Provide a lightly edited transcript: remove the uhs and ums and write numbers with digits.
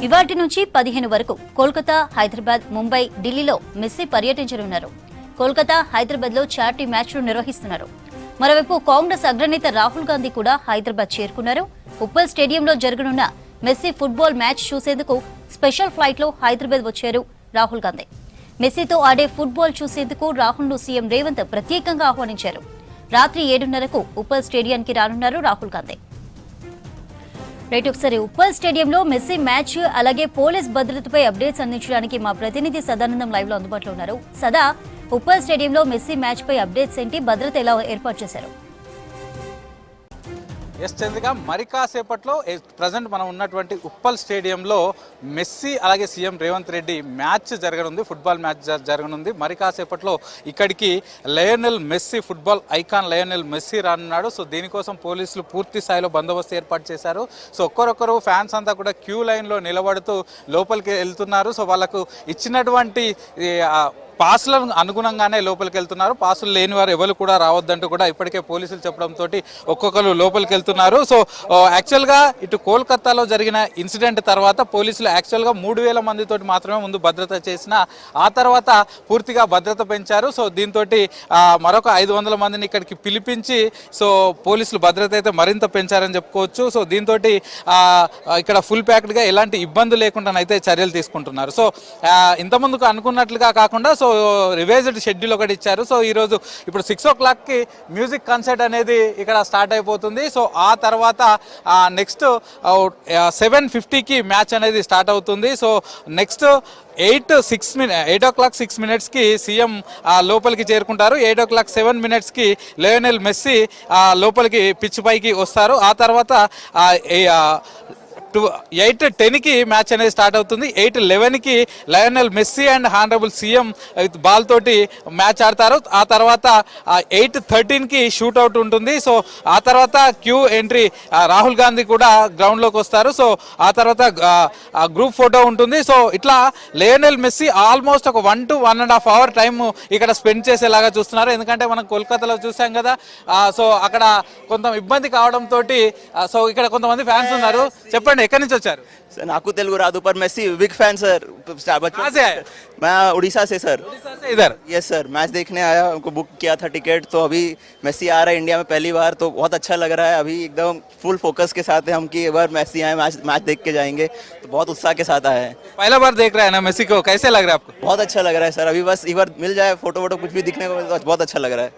ఇవాటి నుంచి 15 వరకు కోల్కతా, హైదరాబాద్, ముంబై, ఢిల్లీలో మెస్సీ పర్యటించనున్నారు. కోల్కతా, హైదరాబాద్ లో చారిటీ మ్యాచ్లు నిర్వహిస్తున్నారు. మరోవైపు కాంగ్రెస్ అగ్రనేత రాహుల్ గాంధీ కూడా హైదరాబాద్ చేరుకున్నారు. ఉప్పల్ స్టేడియంలో జరగనున్న మెస్సీ ఫుట్బాల్ మ్యాచ్ చూసేందుకు స్పెషల్ ఫ్లైట్ లో హైదరాబాద్ వచ్చారు రాహుల్ గాంధీ. మెస్సీతో ఆడే ఫుట్బాల్ చూసేందుకు రాహుల్ ను సీఎం రేవంత్ ప్రత్యేకంగా ఆహ్వానించారు. రాత్రి 7:30కు ఉప్పల్ స్టేడియానికి రానున్నారు రాహుల్ గాంధీ. రైట్, ఒకసారి ఉప్పల్ స్టేడియంలో మెస్సీ మ్యాచ్ అలాగే పోలీస్ భద్రతపై అప్డేట్స్ అందించడానికి మా ప్రతినిధి సదానందం లైవ్ లో అందుబాటులో ఉన్నారు. సదా, ఉప్పల్ స్టేడియంలో మెస్సీ మ్యాచ్ పై అప్డేట్స్ ఏంటి, భద్రత ఎలా ఏర్పాటు చేశారు? ఎస్ చంద్రిక, మరి కాసేపట్లో ప్రజెంట్ మనం ఉన్నటువంటి ఉప్పల్ స్టేడియంలో మెస్సీ అలాగే సీఎం రేవంత్ రెడ్డి మ్యాచ్ జరగనుంది, ఫుట్బాల్ మ్యాచ్ జరగనుంది. మరి కాసేపట్లో ఇక్కడికి Lionel Messi, football icon Lionel Messi రానున్నాడు. సో దీనికోసం పోలీసులు పూర్తి స్థాయిలో బందోబస్తు ఏర్పాటు చేశారు. సో ఒక్కరొక్కరు ఫ్యాన్స్ అంతా కూడా క్యూ లైన్లో నిలబడుతూ లోపలికి వెళ్తున్నారు. సో వాళ్ళకు ఇచ్చినటువంటి పాసులకు అనుగుణంగానే లోపలికి వెళ్తున్నారు. పాసులు లేని వారు ఎవరు కూడా రావద్దంటూ కూడా ఇప్పటికే పోలీసులు చెప్పడంతో ఒక్కొక్కరు లోపలికి వెళ్తున్నారు. సో యాక్చువల్గా ఇటు కోల్కతాలో జరిగిన ఇన్సిడెంట్ తర్వాత పోలీసులు యాక్చువల్గా 3,000 మందితోటి మాత్రమే ముందు భద్రత చేసిన, ఆ తర్వాత పూర్తిగా భద్రత పెంచారు. సో దీంతో మరొక 500 మందిని ఇక్కడికి పిలిపించి సో పోలీసులు భద్రత అయితే మరింత పెంచారని చెప్పుకోవచ్చు. సో దీంతో ఇక్కడ ఫుల్ ప్యాక్డ్గా ఎలాంటి ఇబ్బంది లేకుండానైతే చర్యలు తీసుకుంటున్నారు. సో ఇంతకుముందుకు అనుకున్నట్లుగా కాకుండా సో రివైజ్డ్ షెడ్యూల్ ఒకటి ఇచ్చారు. సో ఈరోజు ఇప్పుడు 6 o'clockకి మ్యూజిక్ కాన్సర్ట్ అనేది ఇక్కడ స్టార్ట్ అయిపోతుంది. సో ఆ తర్వాత నెక్స్ట్ 7:50కి మ్యాచ్ అనేది స్టార్ట్ అవుతుంది. సో నెక్స్ట్ 8 o'clock 6 minutesకి సీఎం లోపలికి చేరుకుంటారు. 8 o'clock 7 minutesకి లయోనెల్ మెస్సీ లోపలికి పిచ్ పైకి వస్తారు. ఆ తర్వాత 8:10కి మ్యాచ్ అనేది స్టార్ట్ అవుతుంది. 8:11కి Lionel Messi and honourable CM ball తోటి మ్యాచ్ ఆడతారు. ఆ తర్వాత 8:13కి షూట్అవుట్ ఉంటుంది. సో ఆ తర్వాత క్యూ ఎంట్రీ రాహుల్ గాంధీ కూడా గ్రౌండ్లోకి వస్తారు. సో ఆ తర్వాత గ్రూప్ ఫోటో ఉంటుంది. సో ఇట్లా లయోనెల్ మెస్సీ ఆల్మోస్ట్ ఒక 1 to 1.5 hour టైం ఇక్కడ స్పెండ్ చేసేలాగా చూస్తున్నారు. ఎందుకంటే మనం కోల్కతాలో చూసాం కదా, సో అక్కడ కొంత ఇబ్బంది కావడంతో సో ఇక్కడ కొంతమంది ఫ్యాన్స్ ఉన్నారు. చెప్పండి, ఎక్కడి నుంచి వచ్చారు? नाकू तेलुगु राधु पर मेसी बिग फैन सर। कहाँ से आए? मैं उड़ीसा से सर। उड़ीसा से इधर? यस सर, मैच देखने आया, उनको बुक किया था टिकट। तो अभी मेसी आ रहा है इंडिया में पहली बार, तो बहुत अच्छा लग रहा है। अभी एकदम फुल फोकस के साथ है हम कि एक बार मेसी आए, मैच देख के जाएंगे, तो बहुत उत्साह के साथ आए हैं। पहला बार देख रहे हैं ना मेसी को, कैसे लग रहा है आपको? बहुत अच्छा लग रहा है सर। अभी बस एक बार मिल जाए फोटो वोटो कुछ भी दिखने को मिले तो बहुत अच्छा लग रहा है।